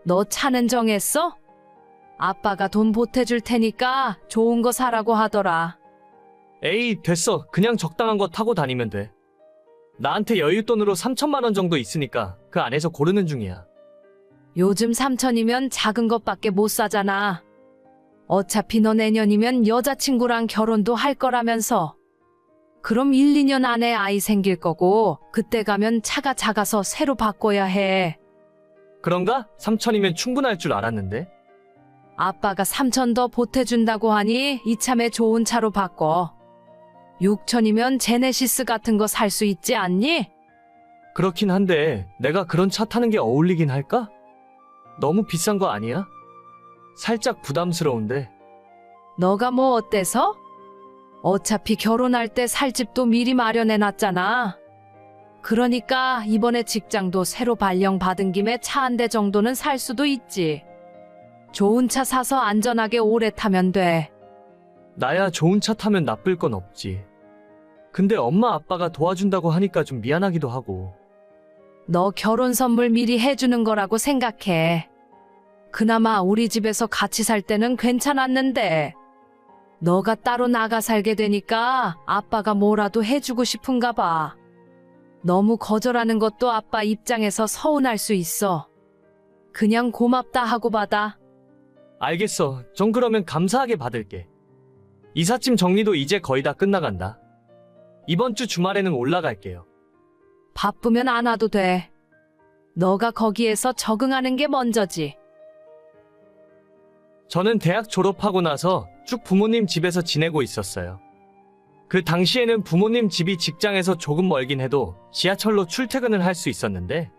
너 차는 정했어? 아빠가 돈 보태줄 테니까 좋은 거 사라고 하더라. 에이, 됐어. 그냥 적당한 거 타고 다니면 돼. 나한테 여윳돈으로 3천만 원 정도 있으니까 그 안에서 고르는 중이야. 요즘 3천이면 작은 것밖에 못 사잖아. 어차피 너 내년이면 여자친구랑 결혼도 할 거라면서. 그럼 1, 2년 안에 아이 생길 거고 그때 가면 차가 작아서 새로 바꿔야 해. 그런가? 3천이면 충분할 줄 알았는데. 아빠가 3천 더 보태준다고 하니 이참에 좋은 차로 바꿔. 6천이면 제네시스 같은 거 살 수 있지 않니? 그렇긴 한데 내가 그런 차 타는 게 어울리긴 할까? 너무 비싼 거 아니야? 살짝 부담스러운데. 너가 뭐 어때서? 어차피 결혼할 때 살 집도 미리 마련해 놨잖아. 그러니까 이번에 직장도 새로 발령받은 김에 차 한 대 정도는 살 수도 있지. 좋은 차 사서 안전하게 오래 타면 돼. 나야 좋은 차 타면 나쁠 건 없지. 근데 엄마 아빠가 도와준다고 하니까 좀 미안하기도 하고. 너 결혼 선물 미리 해주는 거라고 생각해. 그나마 우리 집에서 같이 살 때는 괜찮았는데. 너가 따로 나가 살게 되니까 아빠가 뭐라도 해주고 싶은가 봐. 너무 거절하는 것도 아빠 입장에서 서운할 수 있어. 그냥 고맙다 하고 받아. 알겠어. 전 그러면 감사하게 받을게. 이삿짐 정리도 이제 거의 다 끝나간다. 이번 주 주말에는 올라갈게요. 바쁘면 안 와도 돼. 너가 거기에서 적응하는 게 먼저지. 저는 대학 졸업하고 나서 쭉 부모님 집에서 지내고 있었어요. 그 당시에는 부모님 집이 직장에서 조금 멀긴 해도 지하철로 출퇴근을 할 수 있었는데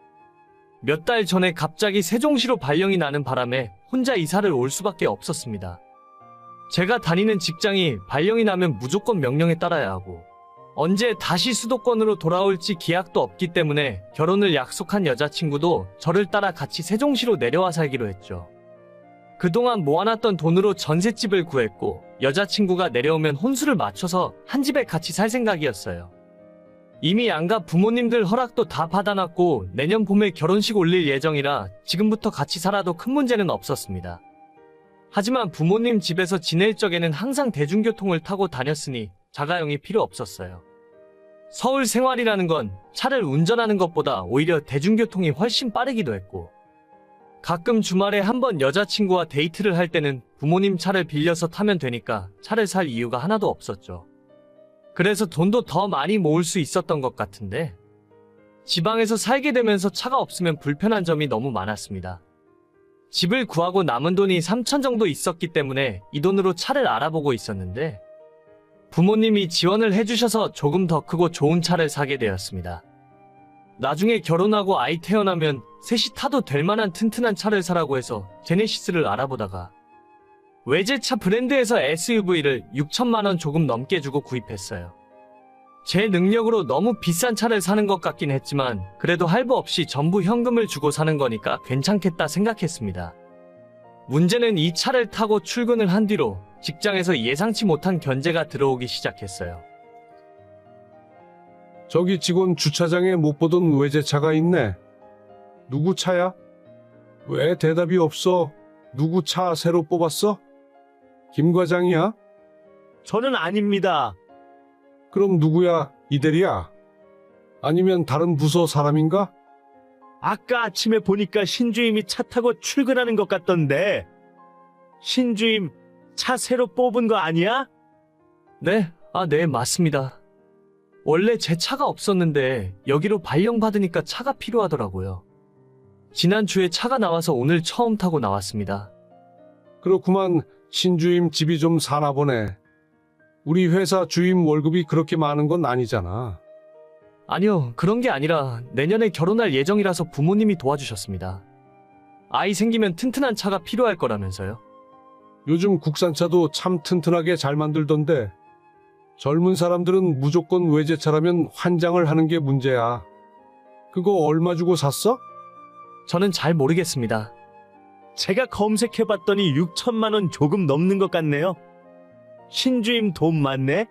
몇 달 전에 갑자기 세종시로 발령이 나는 바람에 혼자 이사를 올 수밖에 없었습니다. 제가 다니는 직장이 발령이 나면 무조건 명령에 따라야 하고 언제 다시 수도권으로 돌아올지 기약도 없기 때문에 결혼을 약속한 여자친구도 저를 따라 같이 세종시로 내려와 살기로 했죠. 그동안 모아놨던 돈으로 전셋집을 구했고 여자친구가 내려오면 혼수를 맞춰서 한 집에 같이 살 생각이었어요. 이미 양가 부모님들 허락도 다 받아놨고 내년 봄에 결혼식 올릴 예정이라 지금부터 같이 살아도 큰 문제는 없었습니다. 하지만 부모님 집에서 지낼 적에는 항상 대중교통을 타고 다녔으니 자가용이 필요 없었어요. 서울 생활이라는 건 차를 운전하는 것보다 오히려 대중교통이 훨씬 빠르기도 했고 가끔 주말에 한번 여자친구와 데이트를 할 때는 부모님 차를 빌려서 타면 되니까 차를 살 이유가 하나도 없었죠. 그래서 돈도 더 많이 모을 수 있었던 것 같은데 지방에서 살게 되면서 차가 없으면 불편한 점이 너무 많았습니다. 집을 구하고 남은 돈이 3천 정도 있었기 때문에 이 돈으로 차를 알아보고 있었는데 부모님이 지원을 해주셔서 조금 더 크고 좋은 차를 사게 되었습니다. 나중에 결혼하고 아이 태어나면 셋이 타도 될 만한 튼튼한 차를 사라고 해서 제네시스를 알아보다가 외제차 브랜드에서 SUV를 6천만 원 조금 넘게 주고 구입했어요. 제 능력으로 너무 비싼 차를 사는 것 같긴 했지만 그래도 할부 없이 전부 현금을 주고 사는 거니까 괜찮겠다 생각했습니다. 문제는 이 차를 타고 출근을 한 뒤로 직장에서 예상치 못한 견제가 들어오기 시작했어요. 저기 직원 주차장에 못 보던 외제차가 있네. 누구 차야? 왜 대답이 없어? 누구 차 새로 뽑았어? 김 과장이야? 저는 아닙니다. 그럼 누구야? 이대리야? 아니면 다른 부서 사람인가? 아까 아침에 보니까 신주임이 차 타고 출근하는 것 같던데. 신주임, 차 새로 뽑은 거 아니야? 네, 네, 맞습니다. 원래 제 차가 없었는데 여기로 발령받으니까 차가 필요하더라고요. 지난주에 차가 나와서 오늘 처음 타고 나왔습니다. 그렇구만. 신주임 집이 좀 사나 보네. 우리 회사 주임 월급이 그렇게 많은 건 아니잖아. 아니요, 그런 게 아니라 내년에 결혼할 예정이라서 부모님이 도와주셨습니다. 아이 생기면 튼튼한 차가 필요할 거라면서요. 요즘 국산차도 참 튼튼하게 잘 만들던데. 젊은 사람들은 무조건 외제차라면 환장을 하는 게 문제야. 그거 얼마 주고 샀어? 저는 잘 모르겠습니다. 제가 검색해봤더니 6천만 원 조금 넘는 것 같네요. 신주임 돈 많네?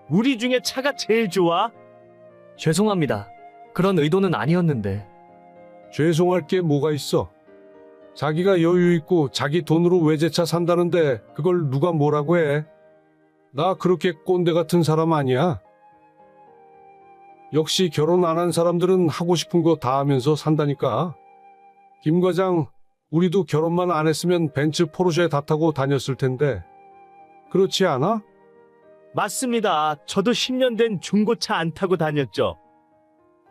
우리 중에 차가 제일 좋아? 죄송합니다. 그런 의도는 아니었는데. 죄송할 게 뭐가 있어? 자기가 여유 있고 자기 돈으로 외제차 산다는데 그걸 누가 뭐라고 해? 나 그렇게 꼰대 같은 사람 아니야. 역시 결혼 안 한 사람들은 하고 싶은 거 다 하면서 산다니까. 김 과장, 우리도 결혼만 안 했으면 벤츠 포르쉐 다 타고 다녔을 텐데. 그렇지 않아? 맞습니다. 저도 10년 된 중고차 안 타고 다녔죠.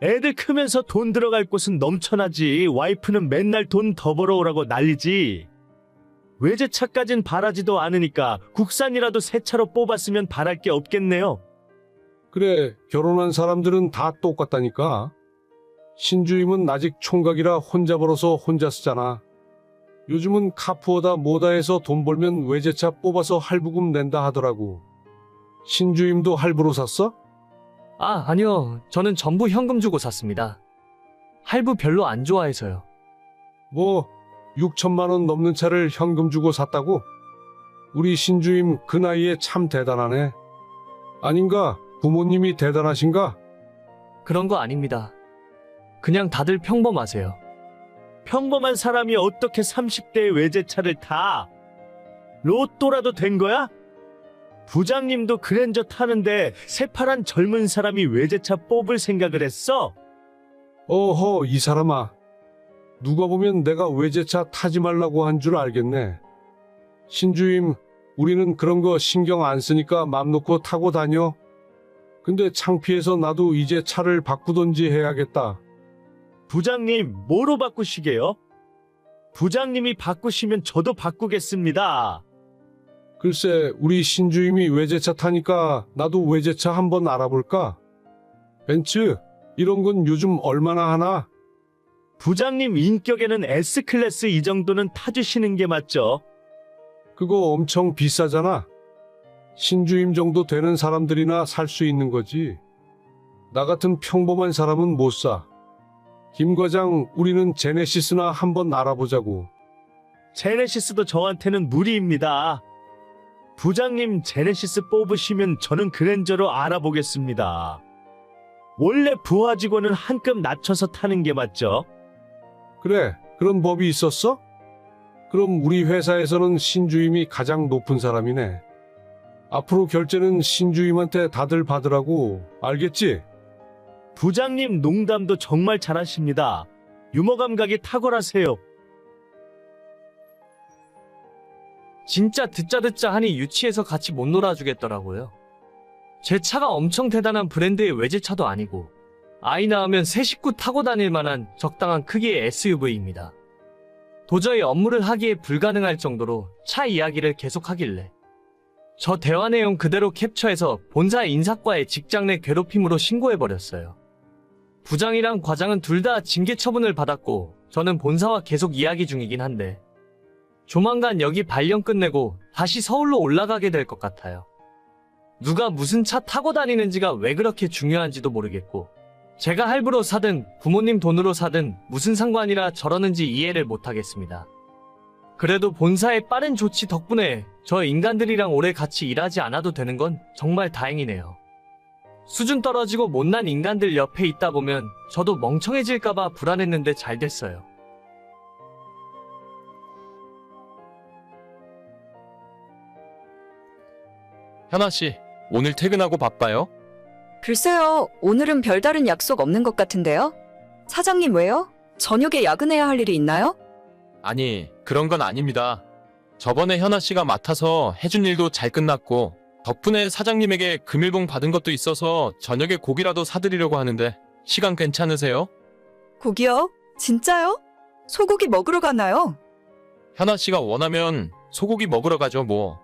애들 크면서 돈 들어갈 곳은 넘쳐나지. 와이프는 맨날 돈 더 벌어오라고 난리지. 외제차까진 바라지도 않으니까 국산이라도 새 차로 뽑았으면 바랄 게 없겠네요. 그래, 결혼한 사람들은 다 똑같다니까. 신주임은 아직 총각이라 혼자 벌어서 혼자 쓰잖아. 요즘은 카푸어다 뭐다 해서 돈 벌면 외제차 뽑아서 할부금 낸다 하더라고. 신주임도 할부로 샀어? 아, 아니요. 저는 전부 현금 주고 샀습니다. 할부 별로 안 좋아해서요. 뭐 6천만 원 넘는 차를 현금 주고 샀다고? 우리 신주임 그 나이에 참 대단하네. 아닌가? 부모님이 대단하신가? 그런 거 아닙니다. 그냥 다들 평범하세요. 평범한 사람이 어떻게 30대의 외제차를 타? 로또라도 된 거야? 부장님도 그랜저 타는데 새파란 젊은 사람이 외제차 뽑을 생각을 했어? 어허, 이 사람아. 누가 보면 내가 외제차 타지 말라고 한 줄 알겠네. 신주임, 우리는 그런 거 신경 안 쓰니까 맘 놓고 타고 다녀. 근데 창피해서 나도 이제 차를 바꾸던지 해야겠다. 부장님, 뭐로 바꾸시게요? 부장님이 바꾸시면 저도 바꾸겠습니다. 글쎄, 우리 신주임이 외제차 타니까 나도 외제차 한번 알아볼까? 벤츠, 이런 건 요즘 얼마나 하나? 부장님 인격에는 S클래스 이 정도는 타주시는 게 맞죠? 그거 엄청 비싸잖아. 신주임 정도 되는 사람들이나 살 수 있는 거지. 나 같은 평범한 사람은 못 사. 김 과장, 우리는 제네시스나 한번 알아보자고. 제네시스도 저한테는 무리입니다. 부장님 제네시스 뽑으시면 저는 그랜저로 알아보겠습니다. 원래 부하 직원은 한 급 낮춰서 타는 게 맞죠? 그래, 그런 법이 있었어? 그럼 우리 회사에서는 신주임이 가장 높은 사람이네. 앞으로 결제는 신주임한테 다들 받으라고, 알겠지? 부장님 농담도 정말 잘하십니다. 유머 감각이 탁월하세요. 진짜 듣자 하니 유치해서 같이 못 놀아주겠더라고요. 제 차가 엄청 대단한 브랜드의 외제차도 아니고 아이 낳으면 새 식구 타고 다닐 만한 적당한 크기의 SUV입니다. 도저히 업무를 하기에 불가능할 정도로 차 이야기를 계속하길래 저 대화 내용 그대로 캡처해서 본사 인사과에 직장 내 괴롭힘으로 신고해버렸어요. 부장이랑 과장은 둘 다 징계 처분을 받았고 저는 본사와 계속 이야기 중이긴 한데 조만간 여기 발령 끝내고 다시 서울로 올라가게 될 것 같아요. 누가 무슨 차 타고 다니는지가 왜 그렇게 중요한지도 모르겠고 제가 할부로 사든 부모님 돈으로 사든 무슨 상관이라 저러는지 이해를 못하겠습니다. 그래도 본사의 빠른 조치 덕분에 저 인간들이랑 오래 같이 일하지 않아도 되는 건 정말 다행이네요. 수준 떨어지고 못난 인간들 옆에 있다 보면 저도 멍청해질까봐 불안했는데 잘 됐어요. 현아 씨, 오늘 퇴근하고 바빠요? 글쎄요, 오늘은 별다른 약속 없는 것 같은데요? 사장님 왜요? 저녁에 야근해야 할 일이 있나요? 아니, 그런 건 아닙니다. 저번에 현아 씨가 맡아서 해준 일도 잘 끝났고 덕분에 사장님에게 금일봉 받은 것도 있어서 저녁에 고기라도 사드리려고 하는데 시간 괜찮으세요? 고기요? 진짜요? 소고기 먹으러 가나요? 현아 씨가 원하면 소고기 먹으러 가죠 뭐.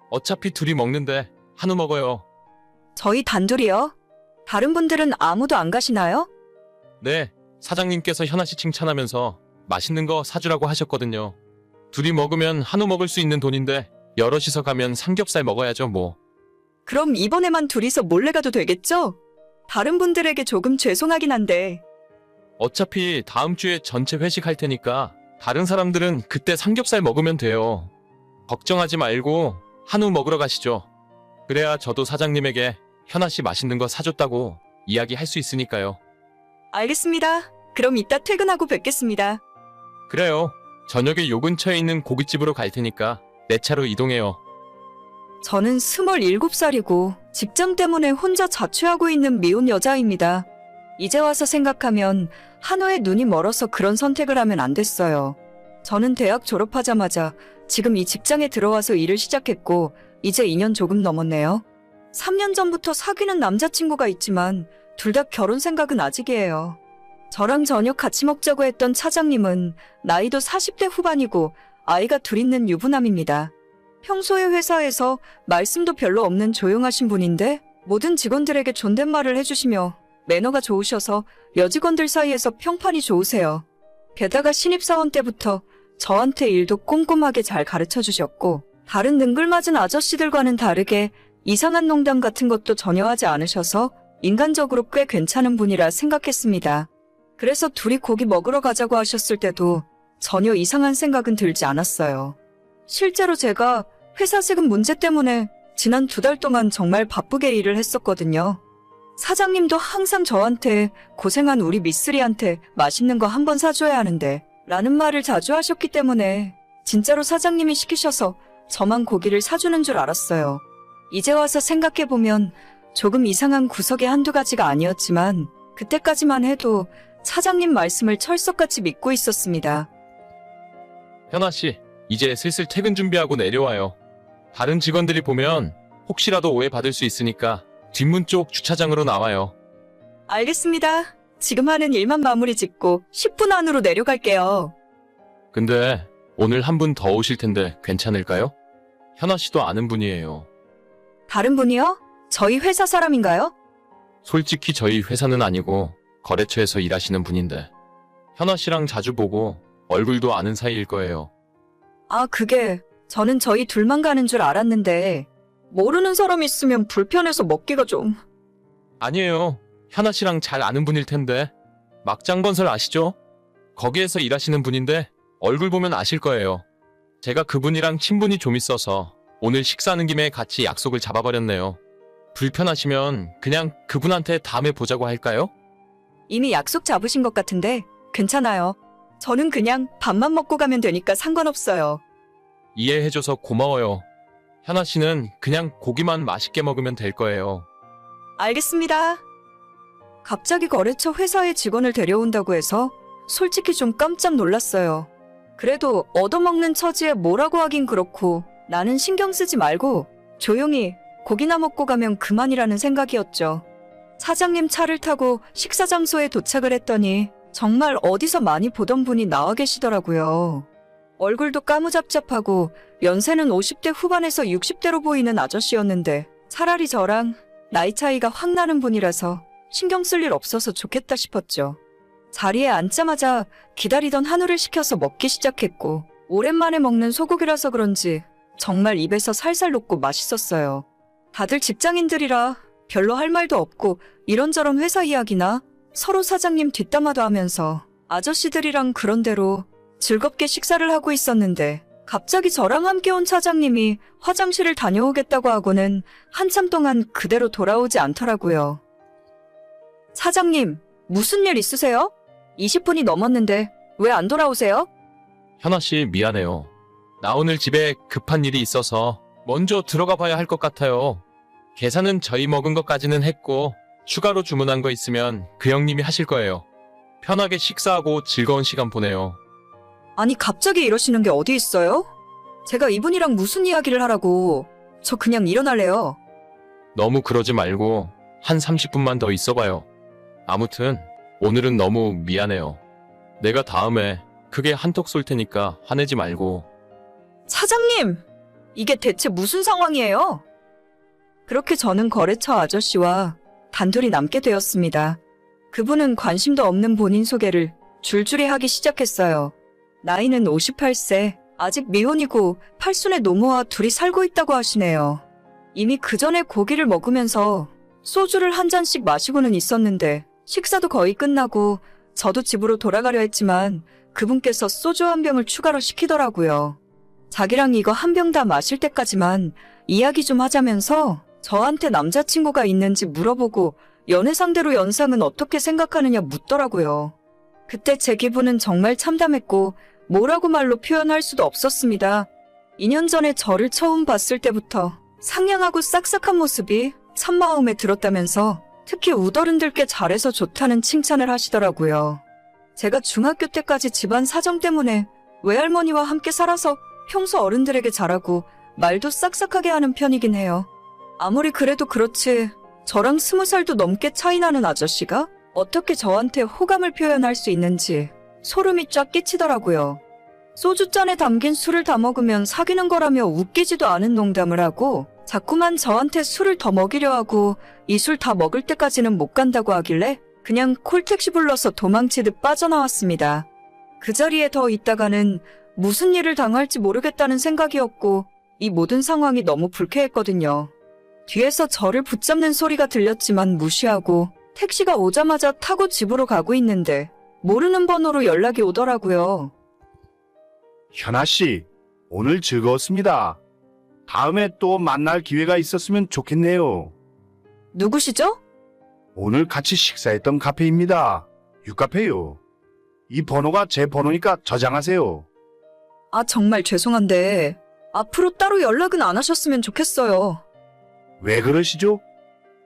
어차피 둘이 먹는데 한우 먹어요. 저희 단둘이요? 다른 분들은 아무도 안 가시나요? 네, 사장님께서 현아 씨 칭찬하면서 맛있는 거 사주라고 하셨거든요. 둘이 먹으면 한우 먹을 수 있는 돈인데 여럿이서 가면 삼겹살 먹어야죠 뭐. 그럼 이번에만 둘이서 몰래 가도 되겠죠? 다른 분들에게 조금 죄송하긴 한데. 어차피 다음 주에 전체 회식할 테니까 다른 사람들은 그때 삼겹살 먹으면 돼요. 걱정하지 말고 한우 먹으러 가시죠. 그래야 저도 사장님에게 현아 씨 맛있는 거 사줬다고 이야기할 수 있으니까요. 알겠습니다. 그럼 이따 퇴근하고 뵙겠습니다. 그래요. 저녁에 요 근처에 있는 고깃집으로 갈 테니까 내 차로 이동해요. 저는 27살이고 직장 때문에 혼자 자취하고 있는 미혼 여자입니다. 이제 와서 생각하면 한우의 눈이 멀어서 그런 선택을 하면 안 됐어요. 저는 대학 졸업하자마자 지금 이 직장에 들어와서 일을 시작했고 이제 2년 조금 넘었네요. 3년 전부터 사귀는 남자친구가 있지만 둘 다 결혼 생각은 아직이에요. 저랑 저녁 같이 먹자고 했던 차장님은 나이도 40대 후반이고 아이가 둘 있는 유부남입니다. 평소에 회사에서 말씀도 별로 없는 조용하신 분인데 모든 직원들에게 존댓말을 해주시며 매너가 좋으셔서 여직원들 사이에서 평판이 좋으세요. 게다가 신입사원 때부터 저한테 일도 꼼꼼하게 잘 가르쳐 주셨고 다른 능글맞은 아저씨들과는 다르게 이상한 농담 같은 것도 전혀 하지 않으셔서 인간적으로 꽤 괜찮은 분이라 생각했습니다. 그래서 둘이 고기 먹으러 가자고 하셨을 때도 전혀 이상한 생각은 들지 않았어요. 실제로 제가 회사 세금 문제 때문에 지난 2달 동안 정말 바쁘게 일을 했었거든요. 사장님도 항상 저한테 고생한 우리 미쓰리한테 맛있는 거 한번 사줘야 하는데 라는 말을 자주 하셨기 때문에 진짜로 사장님이 시키셔서 저만 고기를 사주는 줄 알았어요. 이제 와서 생각해보면 조금 이상한 구석이 한두 가지가 아니었지만 그때까지만 해도 사장님 말씀을 철석같이 믿고 있었습니다. 현아 씨, 이제 슬슬 퇴근 준비하고 내려와요. 다른 직원들이 보면 혹시라도 오해받을 수 있으니까 뒷문 쪽 주차장으로 나와요. 알겠습니다. 지금 하는 일만 마무리 짓고 10분 안으로 내려갈게요. 근데 오늘 한 분 더 오실 텐데 괜찮을까요? 현아 씨도 아는 분이에요. 다른 분이요? 저희 회사 사람인가요? 솔직히 저희 회사는 아니고 거래처에서 일하시는 분인데 현아 씨랑 자주 보고 얼굴도 아는 사이일 거예요. 아, 그게 저는 저희 둘만 가는 줄 알았는데 모르는 사람 있으면 불편해서 먹기가 좀... 아니에요. 현아 씨랑 잘 아는 분일 텐데. 막장건설 아시죠? 거기에서 일하시는 분인데 얼굴 보면 아실 거예요. 제가 그분이랑 친분이 좀 있어서 오늘 식사하는 김에 같이 약속을 잡아버렸네요. 불편하시면 그냥 그분한테 다음에 보자고 할까요? 이미 약속 잡으신 것 같은데 괜찮아요. 저는 그냥 밥만 먹고 가면 되니까 상관없어요. 이해해줘서 고마워요. 현아 씨는 그냥 고기만 맛있게 먹으면 될 거예요. 알겠습니다. 갑자기 거래처 회사에 직원을 데려온다고 해서 솔직히 좀 깜짝 놀랐어요. 그래도 얻어먹는 처지에 뭐라고 하긴 그렇고 나는 신경 쓰지 말고 조용히 고기나 먹고 가면 그만이라는 생각이었죠. 사장님 차를 타고 식사 장소에 도착을 했더니 정말 어디서 많이 보던 분이 나와 계시더라고요. 얼굴도 까무잡잡하고 연세는 50대 후반에서 60대로 보이는 아저씨였는데 차라리 저랑 나이 차이가 확 나는 분이라서 신경 쓸 일 없어서 좋겠다 싶었죠. 자리에 앉자마자 기다리던 한우를 시켜서 먹기 시작했고 오랜만에 먹는 소고기라서 그런지 정말 입에서 살살 녹고 맛있었어요. 다들 직장인들이라 별로 할 말도 없고 이런저런 회사 이야기나 서로 사장님 뒷담화도 하면서 아저씨들이랑 그런대로 즐겁게 식사를 하고 있었는데 갑자기 저랑 함께 온 차장님이 화장실을 다녀오겠다고 하고는 한참 동안 그대로 돌아오지 않더라고요. 사장님, 무슨 일 있으세요? 20분이 넘었는데 왜 안 돌아오세요? 현아 씨 미안해요. 나 오늘 집에 급한 일이 있어서 먼저 들어가 봐야 할 것 같아요. 계산은 저희 먹은 것까지는 했고 추가로 주문한 거 있으면 그 형님이 하실 거예요. 편하게 식사하고 즐거운 시간 보내요. 아니 갑자기 이러시는 게 어디 있어요? 제가 이분이랑 무슨 이야기를 하라고. 저 그냥 일어날래요. 너무 그러지 말고 한 30분만 더 있어봐요. 아무튼 오늘은 너무 미안해요. 내가 다음에 크게 한턱 쏠 테니까 화내지 말고. 사장님! 이게 대체 무슨 상황이에요? 그렇게 저는 거래처 아저씨와 단둘이 남게 되었습니다. 그분은 관심도 없는 본인 소개를 줄줄이 하기 시작했어요. 나이는 58세, 아직 미혼이고 팔순의 노모와 둘이 살고 있다고 하시네요. 이미 그 전에 고기를 먹으면서 소주를 한 잔씩 마시고는 있었는데 식사도 거의 끝나고 저도 집으로 돌아가려 했지만 그분께서 소주 한 병을 추가로 시키더라고요. 자기랑 이거 한 병 다 마실 때까지만 이야기 좀 하자면서 저한테 남자친구가 있는지 물어보고 연애 상대로 연상은 어떻게 생각하느냐 묻더라고요. 그때 제 기분은 정말 참담했고 뭐라고 말로 표현할 수도 없었습니다. 2년 전에 저를 처음 봤을 때부터 상냥하고 싹싹한 모습이 참 마음에 들었다면서 특히 우더른들께 잘해서 좋다는 칭찬을 하시더라고요. 제가 중학교 때까지 집안 사정 때문에 외할머니와 함께 살아서 평소 어른들에게 잘하고 말도 싹싹하게 하는 편이긴 해요. 아무리 그래도 그렇지 저랑 20살도 넘게 차이 나는 아저씨가 어떻게 저한테 호감을 표현할 수 있는지 소름이 쫙 끼치더라고요. 소주잔에 담긴 술을 다 먹으면 사귀는 거라며 웃기지도 않은 농담을 하고 자꾸만 저한테 술을 더 먹이려 하고 이 술 다 먹을 때까지는 못 간다고 하길래 그냥 콜택시 불러서 도망치듯 빠져나왔습니다. 그 자리에 더 있다가는 무슨 일을 당할지 모르겠다는 생각이었고 이 모든 상황이 너무 불쾌했거든요. 뒤에서 저를 붙잡는 소리가 들렸지만 무시하고 택시가 오자마자 타고 집으로 가고 있는데 모르는 번호로 연락이 오더라고요. 현아 씨, 오늘 즐거웠습니다. 다음에 또 만날 기회가 있었으면 좋겠네요. 누구시죠? 오늘 같이 식사했던 카페입니다. 유카페요. 이 번호가 제 번호니까 저장하세요. 아, 정말 죄송한데 앞으로 따로 연락은 안 하셨으면 좋겠어요. 왜 그러시죠?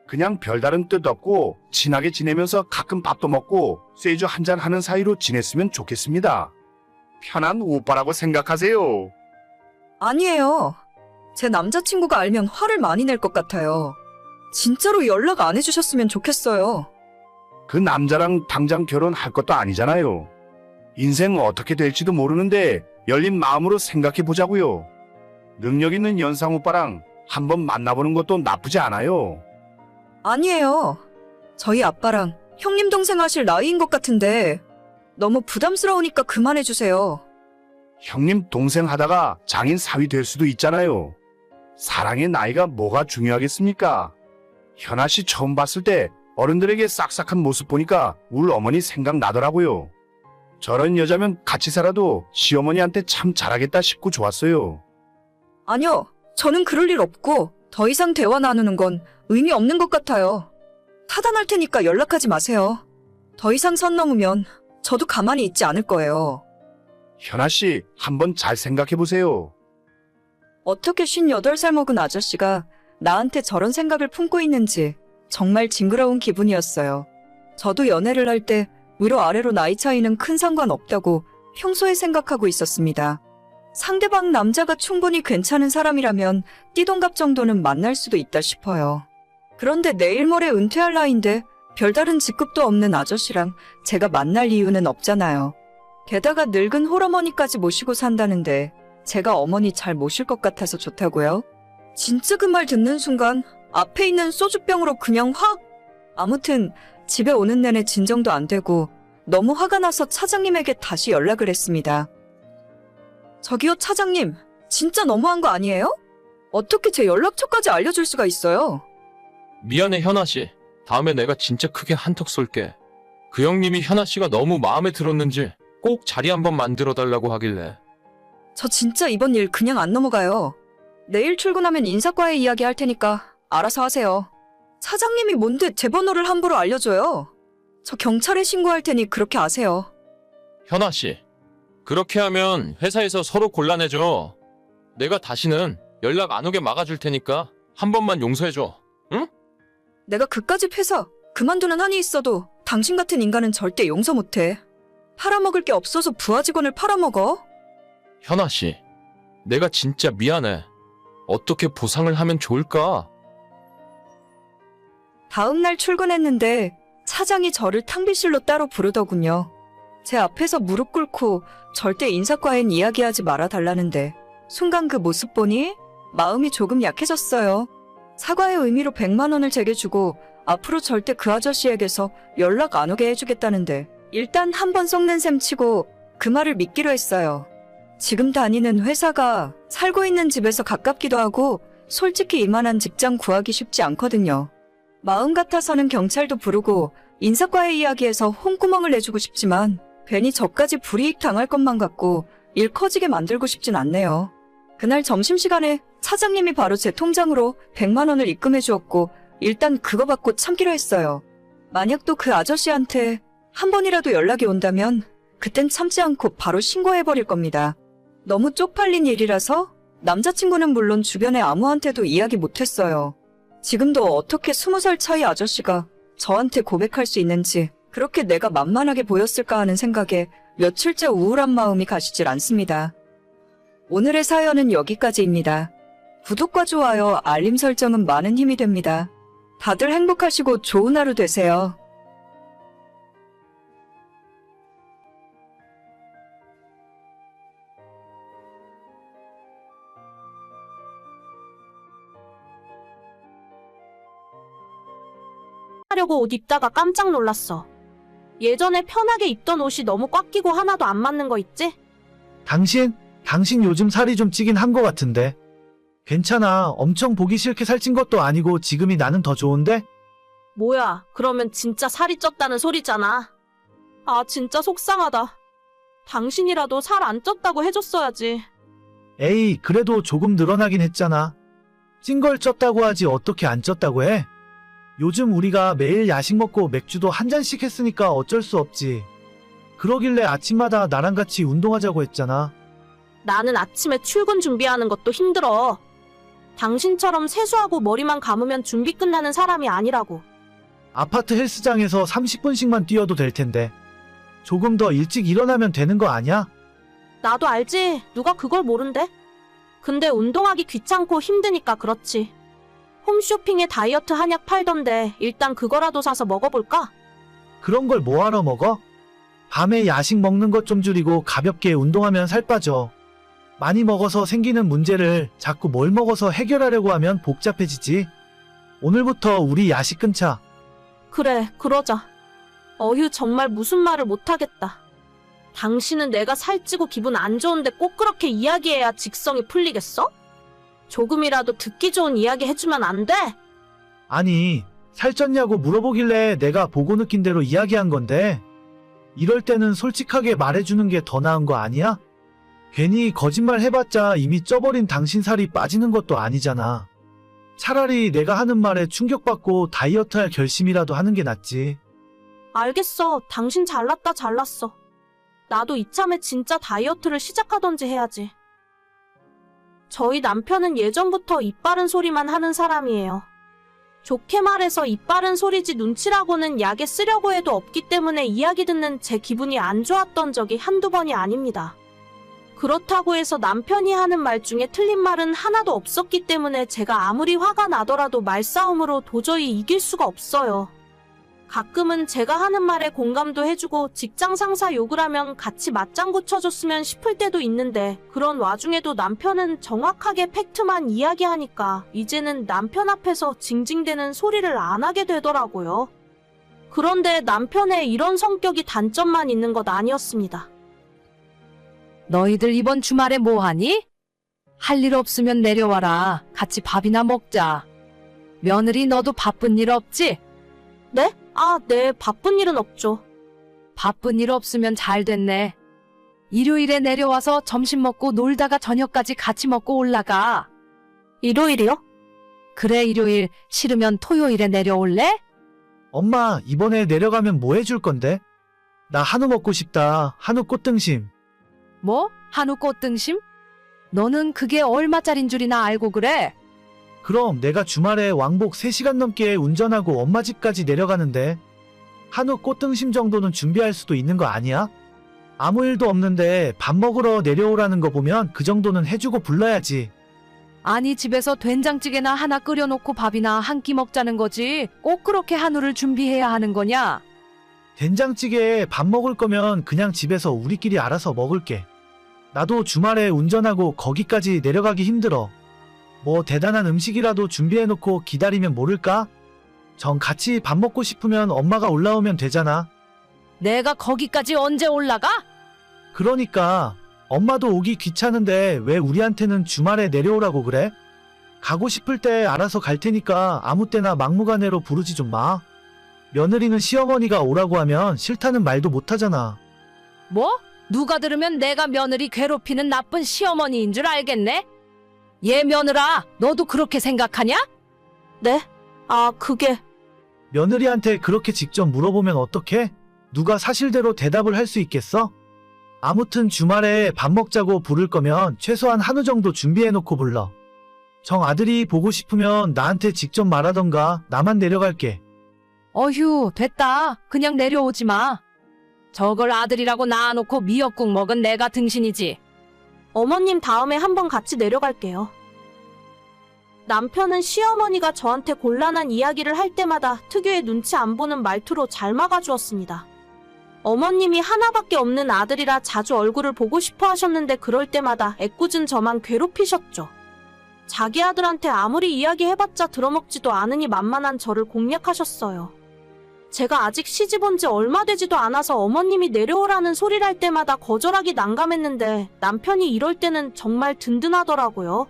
그냥 별다른 뜻 없고 친하게 지내면서 가끔 밥도 먹고 쇠주 한잔 하는 사이로 지냈으면 좋겠습니다. 편한 오빠라고 생각하세요. 아니에요. 제 남자친구가 알면 화를 많이 낼 것 같아요. 진짜로 연락 안 해주셨으면 좋겠어요. 그 남자랑 당장 결혼할 것도 아니잖아요. 인생 어떻게 될지도 모르는데 열린 마음으로 생각해 보자고요. 능력 있는 연상 오빠랑 한번 만나보는 것도 나쁘지 않아요. 아니에요. 저희 아빠랑 형님 동생 하실 나이인 것 같은데 너무 부담스러우니까 그만해주세요. 형님 동생 하다가 장인 사위 될 수도 있잖아요. 사랑의 나이가 뭐가 중요하겠습니까? 현아 씨 처음 봤을 때 어른들에게 싹싹한 모습 보니까 울 어머니 생각나더라고요. 저런 여자면 같이 살아도 시어머니한테 참 잘하겠다 싶고 좋았어요. 아니요. 저는 그럴 일 없고 더 이상 대화 나누는 건 의미 없는 것 같아요. 차단할 테니까 연락하지 마세요. 더 이상 선 넘으면 저도 가만히 있지 않을 거예요. 현아 씨 한번 잘 생각해 보세요. 어떻게 58살 먹은 아저씨가 나한테 저런 생각을 품고 있는지 정말 징그러운 기분이었어요. 저도 연애를 할 때 위로아래로 나이 차이는 큰 상관없다고 평소에 생각하고 있었습니다. 상대방 남자가 충분히 괜찮은 사람이라면 띠동갑 정도는 만날 수도 있다 싶어요. 그런데 내일 모레 은퇴할 나이인데 별다른 직급도 없는 아저씨랑 제가 만날 이유는 없잖아요. 게다가 늙은 홀어머니까지 모시고 산다는데 제가 어머니 잘 모실 것 같아서 좋다고요? 진짜 그 말 듣는 순간 앞에 있는 소주병으로 그냥 확! 아무튼 집에 오는 내내 진정도 안 되고 너무 화가 나서 차장님에게 다시 연락을 했습니다. 저기요 차장님, 진짜 너무한 거 아니에요? 어떻게 제 연락처까지 알려줄 수가 있어요? 미안해 현아씨. 다음에 내가 진짜 크게 한턱 쏠게. 그 형님이 현아씨가 너무 마음에 들었는지 꼭 자리 한번 만들어달라고 하길래. 저 진짜 이번 일 그냥 안 넘어가요. 내일 출근하면 인사과에 이야기할 테니까 알아서 하세요. 차장님이 뭔데 제 번호를 함부로 알려줘요? 저 경찰에 신고할 테니 그렇게 아세요. 현아씨, 그렇게 하면 회사에서 서로 곤란해져. 내가 다시는 연락 안 오게 막아줄 테니까 한 번만 용서해줘. 응? 내가 그까짓 회사 그만두는 한이 있어도 당신 같은 인간은 절대 용서 못해. 팔아먹을 게 없어서 부하 직원을 팔아먹어? 현아씨, 내가 진짜 미안해. 어떻게 보상을 하면 좋을까? 다음 날 출근했는데 차장이 저를 탕비실로 따로 부르더군요. 제 앞에서 무릎 꿇고 절대 인사과엔 이야기하지 말아달라는데 순간 그 모습 보니 마음이 조금 약해졌어요. 사과의 의미로 100만 원을 제게 주고 앞으로 절대 그 아저씨에게서 연락 안 오게 해주겠다는데 일단 한번 썩는 셈 치고 그 말을 믿기로 했어요. 지금 다니는 회사가 살고 있는 집에서 가깝기도 하고 솔직히 이만한 직장 구하기 쉽지 않거든요. 마음 같아서는 경찰도 부르고 인사과의 이야기에서 홍구멍을 내주고 싶지만 괜히 저까지 불이익 당할 것만 같고 일 커지게 만들고 싶진 않네요. 그날 점심시간에 차장님이 바로 제 통장으로 100만 원을 입금해 주었고 일단 그거 받고 참기로 했어요. 만약 또 그 아저씨한테 한 번이라도 연락이 온다면 그땐 참지 않고 바로 신고해버릴 겁니다. 너무 쪽팔린 일이라서 남자친구는 물론 주변에 아무한테도 이야기 못했어요. 지금도 어떻게 20살 차이 아저씨가 저한테 고백할 수 있는지 그렇게 내가 만만하게 보였을까 하는 생각에 며칠째 우울한 마음이 가시질 않습니다. 오늘의 사연은 여기까지입니다. 구독과 좋아요, 알림 설정은 많은 힘이 됩니다. 다들 행복하시고 좋은 하루 되세요. 하려고 옷 입다가 깜짝 놀랐어. 예전에 편하게 입던 옷이 너무 꽉 끼고 하나도 안 맞는 거 있지? 당신 요즘 살이 좀 찌긴 한 것 같은데. 괜찮아. 엄청 보기 싫게 살찐 것도 아니고 지금이 나는 더 좋은데? 뭐야, 그러면 진짜 살이 쪘다는 소리잖아. 아, 진짜 속상하다. 당신이라도 살 안 쪘다고 해줬어야지. 에이, 그래도 조금 늘어나긴 했잖아. 찐 걸 쪘다고 하지 어떻게 안 쪘다고 해? 요즘 우리가 매일 야식 먹고 맥주도 한 잔씩 했으니까 어쩔 수 없지. 그러길래 아침마다 나랑 같이 운동하자고 했잖아. 나는 아침에 출근 준비하는 것도 힘들어. 당신처럼 세수하고 머리만 감으면 준비 끝나는 사람이 아니라고. 아파트 헬스장에서 30분씩만 뛰어도 될 텐데. 조금 더 일찍 일어나면 되는 거 아니야? 나도 알지. 누가 그걸 모른대? 근데 운동하기 귀찮고 힘드니까 그렇지. 홈쇼핑에 다이어트 한약 팔던데 일단 그거라도 사서 먹어볼까? 그런 걸 뭐하러 먹어? 밤에 야식 먹는 것 좀 줄이고 가볍게 운동하면 살 빠져. 많이 먹어서 생기는 문제를 자꾸 뭘 먹어서 해결하려고 하면 복잡해지지. 오늘부터 우리 야식 끊자. 그래, 그러자. 어휴, 정말 무슨 말을 못하겠다. 당신은 내가 살찌고 기분 안 좋은데 꼭 그렇게 이야기해야 직성이 풀리겠어? 조금이라도 듣기 좋은 이야기 해주면 안 돼? 아니, 살쪘냐고 물어보길래 내가 보고 느낀 대로 이야기한 건데, 이럴 때는 솔직하게 말해주는 게 더 나은 거 아니야? 괜히 거짓말 해봤자 이미 쪄버린 당신 살이 빠지는 것도 아니잖아. 차라리 내가 하는 말에 충격받고 다이어트 할 결심이라도 하는 게 낫지. 알겠어. 당신 잘났다, 잘났어. 나도 이참에 진짜 다이어트를 시작하던지 해야지. 저희 남편은 예전부터 입 바른 소리만 하는 사람이에요. 좋게 말해서 입 바른 소리지 눈치라고는 약에 쓰려고 해도 없기 때문에 이야기 듣는 제 기분이 안 좋았던 적이 한두 번이 아닙니다. 그렇다고 해서 남편이 하는 말 중에 틀린 말은 하나도 없었기 때문에 제가 아무리 화가 나더라도 말싸움으로 도저히 이길 수가 없어요. 가끔은 제가 하는 말에 공감도 해주고 직장 상사 욕을 하면 같이 맞장구 쳐줬으면 싶을 때도 있는데 그런 와중에도 남편은 정확하게 팩트만 이야기하니까 이제는 남편 앞에서 징징대는 소리를 안 하게 되더라고요. 그런데 남편의 이런 성격이 단점만 있는 것 아니었습니다. 너희들 이번 주말에 뭐 하니? 할 일 없으면 내려와라. 같이 밥이나 먹자. 며느리 너도 바쁜 일 없지? 네? 아, 네, 바쁜 일은 없죠. 바쁜 일 없으면 잘 됐네. 일요일에 내려와서 점심 먹고 놀다가 저녁까지 같이 먹고 올라가. 일요일이요? 그래, 일요일. 싫으면 토요일에 내려올래? 엄마, 이번에 내려가면 뭐 해줄 건데? 나 한우 먹고 싶다. 한우 꽃등심. 뭐? 한우 꽃등심? 너는 그게 얼마짜린 줄이나 알고 그래? 그럼 내가 주말에 왕복 3시간 넘게 운전하고 엄마 집까지 내려가는데 한우 꽃등심 정도는 준비할 수도 있는 거 아니야? 아무 일도 없는데 밥 먹으러 내려오라는 거 보면 그 정도는 해주고 불러야지. 아니, 집에서 된장찌개나 하나 끓여놓고 밥이나 한 끼 먹자는 거지. 꼭 그렇게 한우를 준비해야 하는 거냐? 된장찌개에 밥 먹을 거면 그냥 집에서 우리끼리 알아서 먹을게. 나도 주말에 운전하고 거기까지 내려가기 힘들어. 뭐 대단한 음식이라도 준비해놓고 기다리면 모를까? 정 같이 밥 먹고 싶으면 엄마가 올라오면 되잖아. 내가 거기까지 언제 올라가? 그러니까 엄마도 오기 귀찮은데 왜 우리한테는 주말에 내려오라고 그래? 가고 싶을 때 알아서 갈 테니까 아무 때나 막무가내로 부르지 좀 마. 며느리는 시어머니가 오라고 하면 싫다는 말도 못하잖아. 뭐? 누가 들으면 내가 며느리 괴롭히는 나쁜 시어머니인 줄 알겠네? 얘 며느라, 너도 그렇게 생각하냐? 네? 아, 그게... 며느리한테 그렇게 직접 물어보면 어떡해? 누가 사실대로 대답을 할 수 있겠어? 아무튼 주말에 밥 먹자고 부를 거면 최소한 한우 정도 준비해놓고 불러. 정 아들이 보고 싶으면 나한테 직접 말하던가 나만 내려갈게. 어휴, 됐다. 그냥 내려오지 마. 저걸 아들이라고 낳아놓고 미역국 먹은 내가 등신이지. 어머님 다음에 한번 같이 내려갈게요. 남편은 시어머니가 저한테 곤란한 이야기를 할 때마다 특유의 눈치 안 보는 말투로 잘 막아주었습니다. 어머님이 하나밖에 없는 아들이라 자주 얼굴을 보고 싶어 하셨는데 그럴 때마다 애꿎은 저만 괴롭히셨죠. 자기 아들한테 아무리 이야기해봤자 들어먹지도 않으니 만만한 저를 공략하셨어요. 제가 아직 시집 온 지 얼마 되지도 않아서 어머님이 내려오라는 소리를 할 때마다 거절하기 난감했는데 남편이 이럴 때는 정말 든든하더라고요.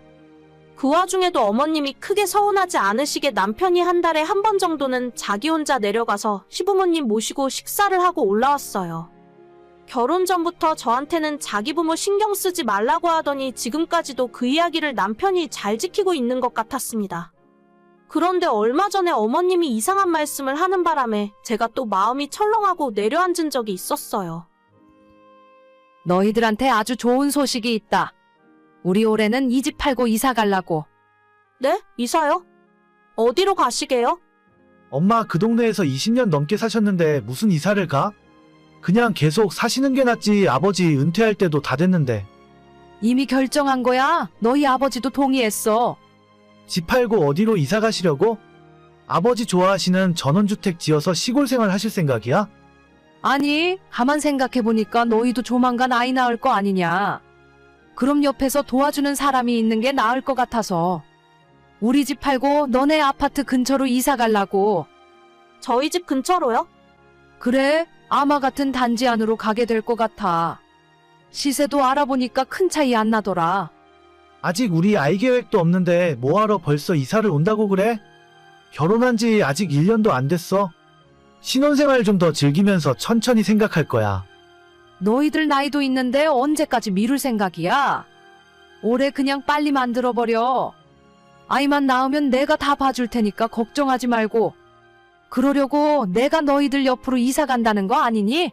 그 와중에도 어머님이 크게 서운하지 않으시게 남편이 한 달에 한 번 정도는 자기 혼자 내려가서 시부모님 모시고 식사를 하고 올라왔어요. 결혼 전부터 저한테는 자기 부모 신경 쓰지 말라고 하더니 지금까지도 그 이야기를 남편이 잘 지키고 있는 것 같았습니다. 그런데 얼마 전에 어머님이 이상한 말씀을 하는 바람에 제가 또 마음이 철렁하고 내려앉은 적이 있었어요. 너희들한테 아주 좋은 소식이 있다. 우리 올해는 이 집 팔고 이사 갈라고. 네? 이사요? 어디로 가시게요? 엄마 그 동네에서 20년 넘게 사셨는데 무슨 이사를 가? 그냥 계속 사시는 게 낫지. 아버지 은퇴할 때도 다 됐는데. 이미 결정한 거야. 너희 아버지도 동의했어. 집 팔고 어디로 이사 가시려고? 아버지 좋아하시는 전원주택 지어서 시골 생활 하실 생각이야? 아니, 가만 생각해보니까 너희도 조만간 아이 낳을 거 아니냐. 그럼 옆에서 도와주는 사람이 있는 게 나을 것 같아서. 우리 집 팔고 너네 아파트 근처로 이사 갈라고. 저희 집 근처로요? 그래, 아마 같은 단지 안으로 가게 될 것 같아. 시세도 알아보니까 큰 차이 안 나더라. 아직 우리 아이 계획도 없는데 뭐하러 벌써 이사를 온다고 그래? 결혼한 지 아직 1년도 안 됐어. 신혼생활 좀 더 즐기면서 천천히 생각할 거야. 너희들 나이도 있는데 언제까지 미룰 생각이야? 올해 그냥 빨리 만들어버려. 아이만 낳으면 내가 다 봐줄 테니까 걱정하지 말고. 그러려고 내가 너희들 옆으로 이사 간다는 거 아니니?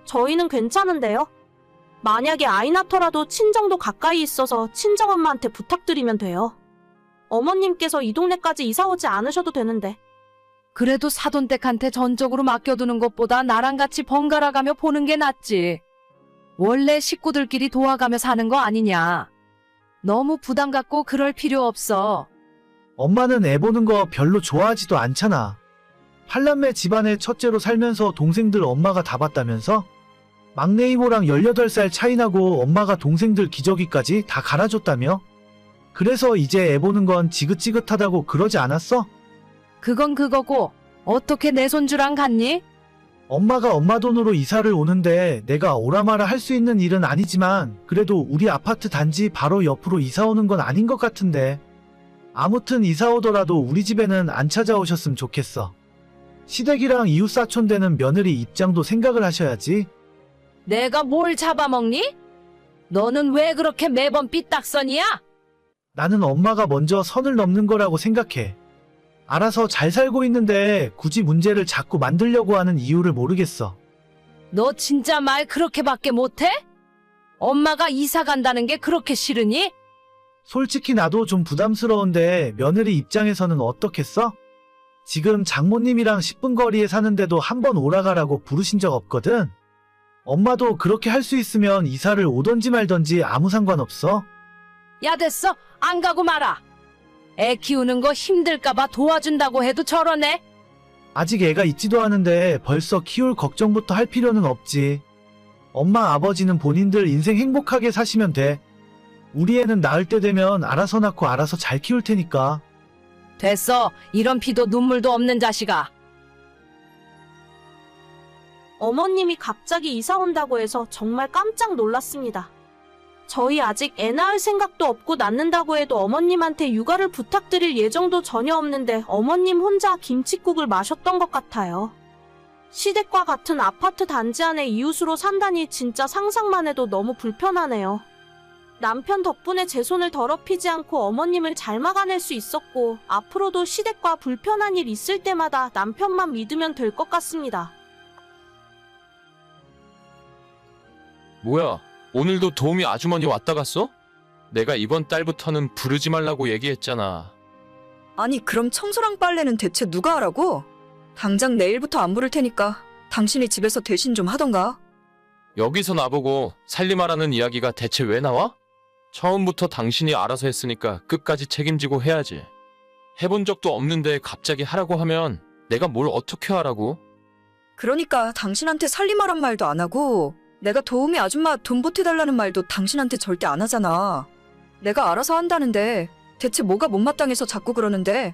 저희는 괜찮은데요. 만약에 아이 낳더라도 친정도 가까이 있어서 친정엄마한테 부탁드리면 돼요. 어머님께서 이 동네까지 이사 오지 않으셔도 되는데. 그래도 사돈댁한테 전적으로 맡겨두는 것보다 나랑 같이 번갈아가며 보는 게 낫지. 원래 식구들끼리 도와가며 사는 거 아니냐. 너무 부담 갖고 그럴 필요 없어. 엄마는 애 보는 거 별로 좋아하지도 않잖아. 팔남매 집안의 첫째로 살면서 동생들 엄마가 다 봤다면서? 막내 이모랑 18살 차이 나고 엄마가 동생들 기저귀까지 다 갈아줬다며? 그래서 이제 애 보는 건 지긋지긋하다고 그러지 않았어? 그건 그거고 어떻게 내 손주랑 같니? 엄마가 엄마 돈으로 이사를 오는데 내가 오라마라 할 수 있는 일은 아니지만 그래도 우리 아파트 단지 바로 옆으로 이사 오는 건 아닌 것 같은데. 아무튼 이사 오더라도 우리 집에는 안 찾아오셨으면 좋겠어. 시댁이랑 이웃사촌 되는 며느리 입장도 생각을 하셔야지. 내가 뭘 잡아먹니? 너는 왜 그렇게 매번 삐딱선이야? 나는 엄마가 먼저 선을 넘는 거라고 생각해. 알아서 잘 살고 있는데 굳이 문제를 자꾸 만들려고 하는 이유를 모르겠어. 너 진짜 말 그렇게밖에 못해? 엄마가 이사 간다는 게 그렇게 싫으니? 솔직히 나도 좀 부담스러운데 며느리 입장에서는 어떻겠어? 지금 장모님이랑 10분 거리에 사는데도 한번 오라가라고 부르신 적 없거든? 엄마도 그렇게 할 수 있으면 이사를 오던지 말던지 아무 상관없어. 야 됐어. 안 가고 말아. 애 키우는 거 힘들까봐 도와준다고 해도 저러네. 아직 애가 있지도 않은데 벌써 키울 걱정부터 할 필요는 없지. 엄마 아버지는 본인들 인생 행복하게 사시면 돼. 우리 애는 낳을 때 되면 알아서 낳고 알아서 잘 키울 테니까. 됐어. 이런 피도 눈물도 없는 자식아. 어머님이 갑자기 이사 온다고 해서 정말 깜짝 놀랐습니다. 저희 아직 애 낳을 생각도 없고 낳는다고 해도 어머님한테 육아를 부탁드릴 예정도 전혀 없는데 어머님 혼자 김칫국을 마셨던 것 같아요. 시댁과 같은 아파트 단지 안에 이웃으로 산다니 진짜 상상만 해도 너무 불편하네요. 남편 덕분에 제 손을 더럽히지 않고 어머님을 잘 막아낼 수 있었고 앞으로도 시댁과 불편한 일 있을 때마다 남편만 믿으면 될 것 같습니다. 뭐야, 오늘도 도우미 아주머니 왔다 갔어? 내가 이번 달부터는 부르지 말라고 얘기했잖아. 아니, 그럼 청소랑 빨래는 대체 누가 하라고? 당장 내일부터 안 부를 테니까 당신이 집에서 대신 좀 하던가. 여기서 나보고 살림하라는 이야기가 대체 왜 나와? 처음부터 당신이 알아서 했으니까 끝까지 책임지고 해야지. 해본 적도 없는데 갑자기 하라고 하면 내가 뭘 어떻게 하라고? 그러니까 당신한테 살림하란 말도 안 하고 내가 도우미 아줌마 돈 보태달라는 말도 당신한테 절대 안 하잖아. 내가 알아서 한다는데 대체 뭐가 못마땅해서 자꾸 그러는데.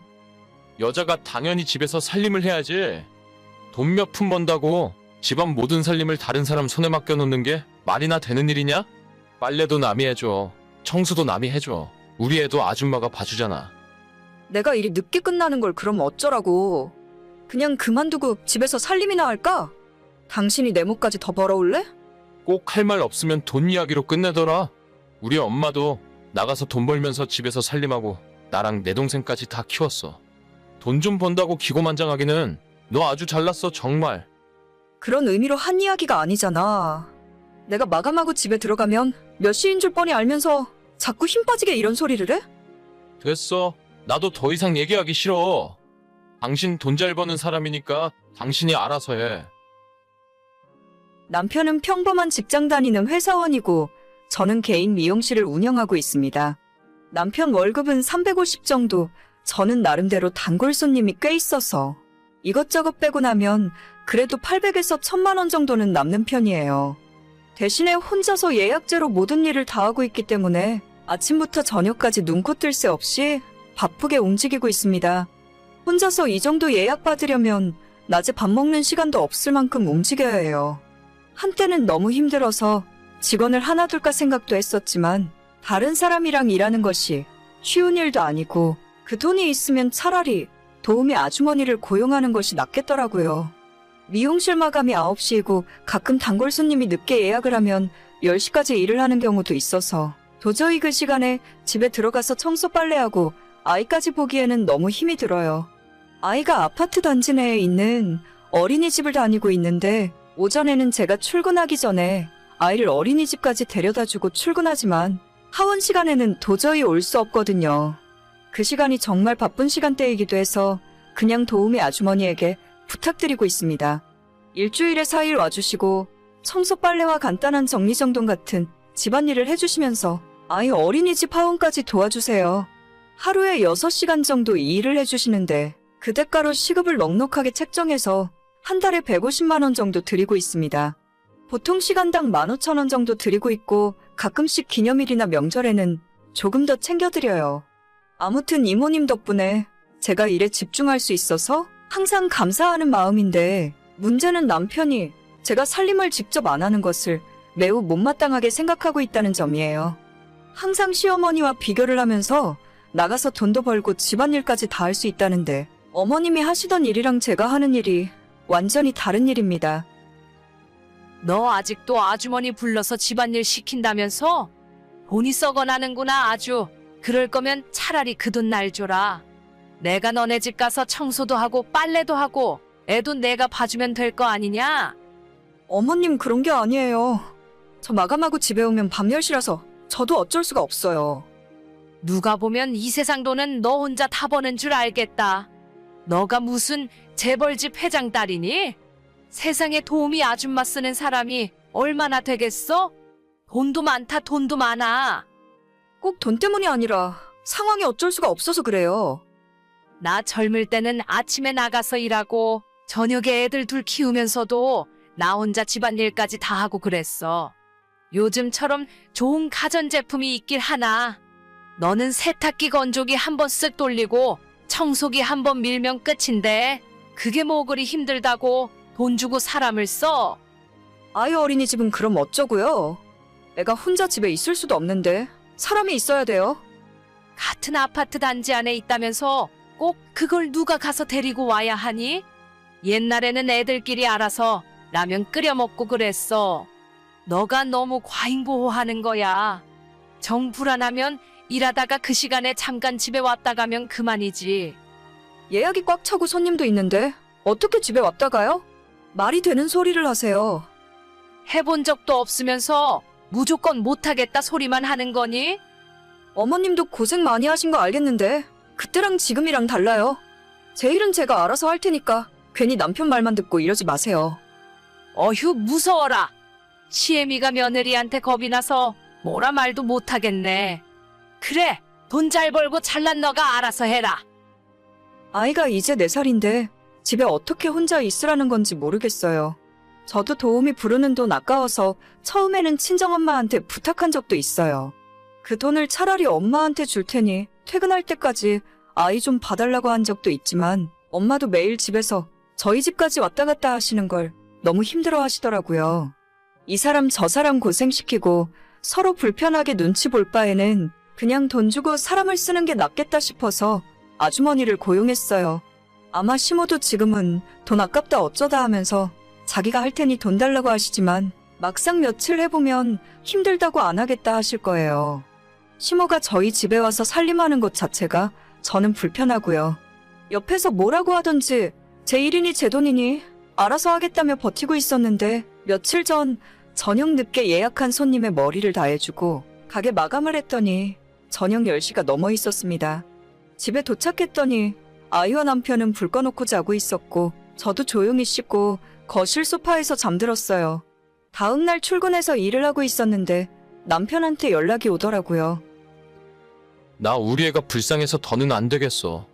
여자가 당연히 집에서 살림을 해야지. 돈 몇 푼 번다고 집안 모든 살림을 다른 사람 손에 맡겨놓는 게 말이나 되는 일이냐? 빨래도 남이 해줘. 청소도 남이 해줘. 우리 애도 아줌마가 봐주잖아. 내가 일이 늦게 끝나는 걸 그럼 어쩌라고. 그냥 그만두고 집에서 살림이나 할까? 당신이 내 몫까지 더 벌어올래? 꼭 할 말 없으면 돈 이야기로 끝내더라. 우리 엄마도 나가서 돈 벌면서 집에서 살림하고 나랑 내 동생까지 다 키웠어. 돈 좀 번다고 기고만장하기는 너 아주 잘났어 정말. 그런 의미로 한 이야기가 아니잖아. 내가 마감하고 집에 들어가면 몇 시인 줄 뻔히 알면서 자꾸 힘 빠지게 이런 소리를 해? 됐어. 나도 더 이상 얘기하기 싫어. 당신 돈 잘 버는 사람이니까 당신이 알아서 해. 남편은 평범한 직장 다니는 회사원이고 저는 개인 미용실을 운영하고 있습니다. 남편 월급은 350 정도, 저는 나름대로 단골 손님이 꽤 있어서 이것저것 빼고 나면 그래도 800에서 1000만 원 정도는 남는 편이에요. 대신에 혼자서 예약제로 모든 일을 다 하고 있기 때문에 아침부터 저녁까지 눈코 뜰 새 없이 바쁘게 움직이고 있습니다. 혼자서 이 정도 예약 받으려면 낮에 밥 먹는 시간도 없을 만큼 움직여야 해요. 한때는 너무 힘들어서 직원을 하나 둘까 생각도 했었지만 다른 사람이랑 일하는 것이 쉬운 일도 아니고 그 돈이 있으면 차라리 도우미 아주머니를 고용하는 것이 낫겠더라고요. 미용실 마감이 9시이고 가끔 단골 손님이 늦게 예약을 하면 10시까지 일을 하는 경우도 있어서 도저히 그 시간에 집에 들어가서 청소 빨래하고 아이까지 보기에는 너무 힘이 들어요. 아이가 아파트 단지 내에 있는 어린이집을 다니고 있는데 오전에는 제가 출근하기 전에 아이를 어린이집까지 데려다주고 출근하지만 하원 시간에는 도저히 올 수 없거든요. 그 시간이 정말 바쁜 시간대이기도 해서 그냥 도우미 아주머니에게 부탁드리고 있습니다. 일주일에 4일 와주시고 청소 빨래와 간단한 정리정돈 같은 집안일을 해주시면서 아이 어린이집 하원까지 도와주세요. 하루에 6시간 정도 이 일을 해주시는데 그 대가로 시급을 넉넉하게 책정해서 한 달에 150만 원 정도 드리고 있습니다. 보통 시간당 15,000원 정도 드리고 있고 가끔씩 기념일이나 명절에는 조금 더 챙겨드려요. 아무튼 이모님 덕분에 제가 일에 집중할 수 있어서 항상 감사하는 마음인데 문제는 남편이 제가 살림을 직접 안 하는 것을 매우 못마땅하게 생각하고 있다는 점이에요. 항상 시어머니와 비교를 하면서 나가서 돈도 벌고 집안일까지 다 할 수 있다는데 어머님이 하시던 일이랑 제가 하는 일이 완전히 다른 일입니다. 너 아직도 아주머니 불러서 집안일 시킨다면서? 돈이 썩어나는구나 아주. 그럴 거면 차라리 그 돈 날 줘라. 내가 너네 집 가서 청소도 하고 빨래도 하고 애도 내가 봐주면 될 거 아니냐? 어머님 그런 게 아니에요. 저 마감하고 집에 오면 밤 10시라서 저도 어쩔 수가 없어요. 누가 보면 이 세상 돈은 너 혼자 다 버는 줄 알겠다. 너가 무슨 재벌집 회장 딸이니? 세상에 도우미 아줌마 쓰는 사람이 얼마나 되겠어? 돈도 많다 돈도 많아. 꼭 돈 때문이 아니라 상황이 어쩔 수가 없어서 그래요. 나 젊을 때는 아침에 나가서 일하고 저녁에 애들 둘 키우면서도 나 혼자 집안일까지 다 하고 그랬어. 요즘처럼 좋은 가전제품이 있길 하나. 너는 세탁기 건조기 한 번 쓱 돌리고 청소기 한 번 밀면 끝인데 그게 뭐 그리 힘들다고 돈 주고 사람을 써? 아이 어린이집은 그럼 어쩌고요? 애가 혼자 집에 있을 수도 없는데 사람이 있어야 돼요. 같은 아파트 단지 안에 있다면서 꼭 그걸 누가 가서 데리고 와야 하니? 옛날에는 애들끼리 알아서 라면 끓여 먹고 그랬어. 너가 너무 과잉보호하는 거야. 정 불안하면 일하다가 그 시간에 잠깐 집에 왔다 가면 그만이지. 예약이 꽉 차고 손님도 있는데 어떻게 집에 왔다 가요? 말이 되는 소리를 하세요. 해본 적도 없으면서 무조건 못하겠다 소리만 하는 거니? 어머님도 고생 많이 하신 거 알겠는데 그때랑 지금이랑 달라요. 제 일은 제가 알아서 할 테니까 괜히 남편 말만 듣고 이러지 마세요. 어휴, 무서워라. 시애미가 며느리한테 겁이 나서 뭐라 말도 못하겠네. 그래, 돈 잘 벌고 잘난 너가 알아서 해라. 아이가 이제 4살인데 집에 어떻게 혼자 있으라는 건지 모르겠어요. 저도 도우미 부르는 돈 아까워서 처음에는 친정엄마한테 부탁한 적도 있어요. 그 돈을 차라리 엄마한테 줄 테니 퇴근할 때까지 아이 좀 봐달라고 한 적도 있지만 엄마도 매일 집에서 저희 집까지 왔다 갔다 하시는 걸 너무 힘들어 하시더라고요. 이 사람 저 사람 고생시키고 서로 불편하게 눈치 볼 바에는 그냥 돈 주고 사람을 쓰는 게 낫겠다 싶어서 아주머니를 고용했어요. 아마 시모도 지금은 돈 아깝다 어쩌다 하면서 자기가 할 테니 돈 달라고 하시지만 막상 며칠 해보면 힘들다고 안 하겠다 하실 거예요. 시모가 저희 집에 와서 살림하는 것 자체가 저는 불편하고요. 옆에서 뭐라고 하던지 제 일이니 제 돈이니 알아서 하겠다며 버티고 있었는데 며칠 전 저녁 늦게 예약한 손님의 머리를 다 해주고 가게 마감을 했더니 저녁 10시가 넘어 있었습니다. 집에 도착했더니 아이와 남편은 불 꺼놓고 자고 있었고 저도 조용히 씻고 거실 소파에서 잠들었어요. 다음 날 출근해서 일을 하고 있었는데 남편한테 연락이 오더라고요. 나 우리 애가 불쌍해서 더는 안 되겠어.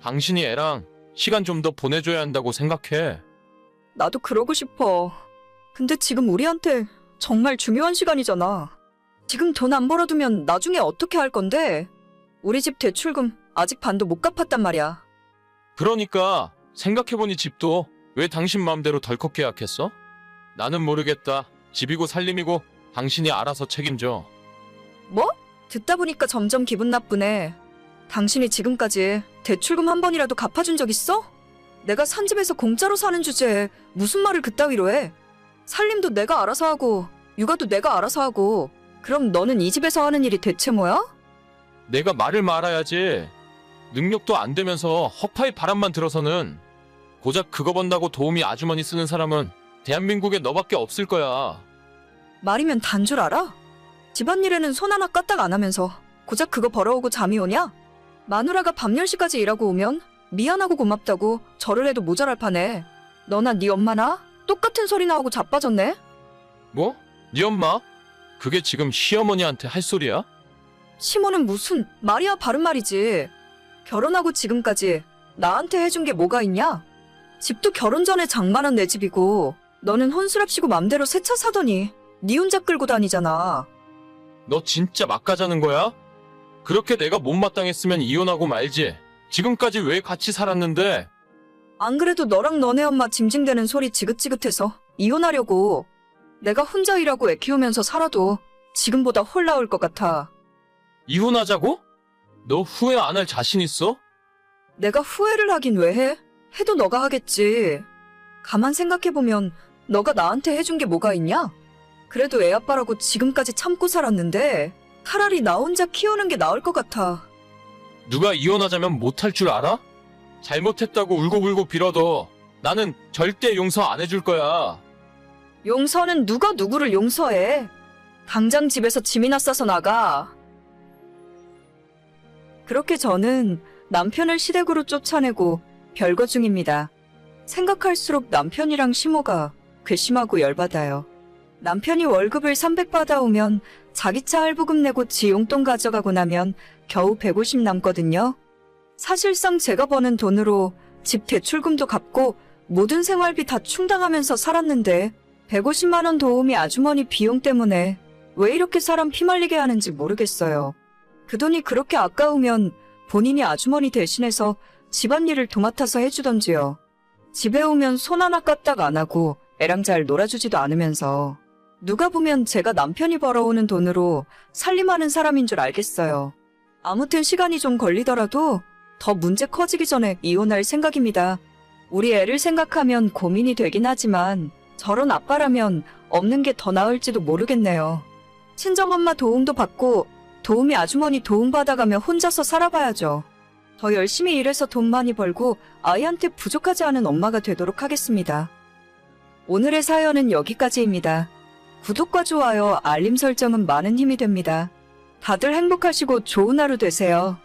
당신이 애랑 시간 좀 더 보내줘야 한다고 생각해. 나도 그러고 싶어. 근데 지금 우리한테 정말 중요한 시간이잖아. 지금 돈 안 벌어두면 나중에 어떻게 할 건데? 우리 집 대출금 아직 반도 못 갚았단 말이야. 그러니까 생각해보니 집도 왜 당신 마음대로 덜컥 계약했어? 나는 모르겠다. 집이고 살림이고 당신이 알아서 책임져. 뭐? 듣다 보니까 점점 기분 나쁘네. 당신이 지금까지 대출금 한 번이라도 갚아준 적 있어? 내가 산 집에서 공짜로 사는 주제에 무슨 말을 그따위로 해? 살림도 내가 알아서 하고 육아도 내가 알아서 하고 그럼 너는 이 집에서 하는 일이 대체 뭐야? 내가 말을 말아야지. 능력도 안 되면서 허파의 바람만 들어서는 고작 그거 번다고 도우미 아주머니 쓰는 사람은 대한민국에 너밖에 없을 거야. 말이면 단 줄 알아? 집안일에는 손 하나 까딱 안 하면서 고작 그거 벌어오고 잠이 오냐? 마누라가 밤 10시까지 일하고 오면 미안하고 고맙다고 절을 해도 모자랄 판에 너나 네 엄마나 똑같은 소리나 하고 자빠졌네? 뭐? 네 엄마? 그게 지금 시어머니한테 할 소리야? 시모는 무슨 말이야 바른 말이지. 결혼하고 지금까지 나한테 해준 게 뭐가 있냐? 집도 결혼 전에 장만한 내 집이고 너는 혼수랍시고 맘대로 새 차 사더니 네 혼자 끌고 다니잖아. 너 진짜 막 가자는 거야? 그렇게 내가 못마땅했으면 이혼하고 말지. 지금까지 왜 같이 살았는데? 안 그래도 너랑 너네 엄마 징징대는 소리 지긋지긋해서 이혼하려고. 내가 혼자 일하고 애 키우면서 살아도 지금보다 홀 나올 것 같아. 이혼하자고? 너 후회 안 할 자신 있어? 내가 후회를 하긴 왜 해? 해도 너가 하겠지. 가만 생각해보면 너가 나한테 해준 게 뭐가 있냐? 그래도 애 아빠라고 지금까지 참고 살았는데 차라리 나 혼자 키우는 게 나을 것 같아. 누가 이혼하자면 못할 줄 알아? 잘못했다고 울고불고 빌어도 나는 절대 용서 안 해줄 거야. 용서는 누가 누구를 용서해? 당장 집에서 짐이나 싸서 나가. 그렇게 저는 남편을 시댁으로 쫓아내고 별거 중입니다. 생각할수록 남편이랑 시모가 괘씸하고 열받아요. 남편이 월급을 300 받아오면 자기 차 할부금 내고 지 용돈 가져가고 나면 겨우 150 남거든요. 사실상 제가 버는 돈으로 집 대출금도 갚고 모든 생활비 다 충당하면서 살았는데 150만 원 도우미 아주머니 비용 때문에 왜 이렇게 사람 피말리게 하는지 모르겠어요. 그 돈이 그렇게 아까우면 본인이 아주머니 대신해서 집안일을 도맡아서 해주던지요. 집에 오면 손 하나 까딱 안 하고 애랑 잘 놀아주지도 않으면서 누가 보면 제가 남편이 벌어오는 돈으로 살림하는 사람인 줄 알겠어요. 아무튼 시간이 좀 걸리더라도 더 문제 커지기 전에 이혼할 생각입니다. 우리 애를 생각하면 고민이 되긴 하지만 저런 아빠라면 없는 게 더 나을지도 모르겠네요. 친정엄마 도움도 받고 도우미 아주머니 도움받아가며 혼자서 살아봐야죠. 더 열심히 일해서 돈 많이 벌고 아이한테 부족하지 않은 엄마가 되도록 하겠습니다. 오늘의 사연은 여기까지입니다. 구독과 좋아요, 알림 설정은 많은 힘이 됩니다. 다들 행복하시고 좋은 하루 되세요.